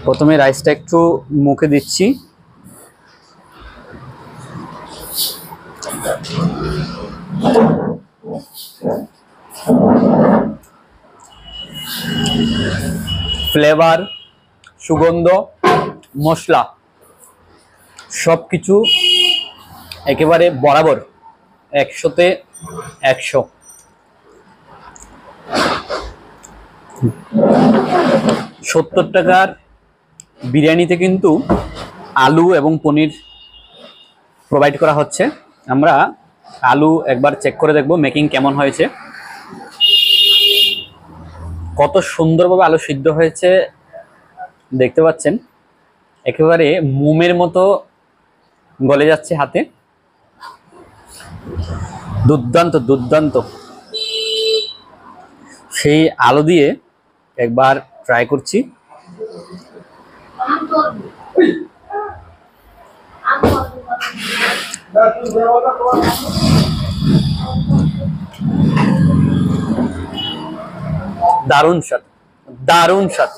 প্রথমে রাইসটা একটু মুখে দিচ্ছি। ফ্লেভার, সুগন্ধ, মশলা সবকিছু একেবারে বরাবর, 100-তে 100। 70 টাকার বিরিয়ানিতে কিন্তু আলু এবং পনির প্রোভাইড করা হচ্ছে। আমরা আলু একবার চেক করে দেখব মেকিং কেমন হয়েছে। কত সুন্দরভাবে আলু সিদ্ধ হয়েছে দেখতে পাচ্ছেন, একেবারে মোমের মতো গলে যাচ্ছে হাতে। দুর্দান্ত দুর্দান্ত। সেই আলু দিয়ে একবার ট্রাই করছি। দারুণ স্বাদ, দারুণ স্বাদ।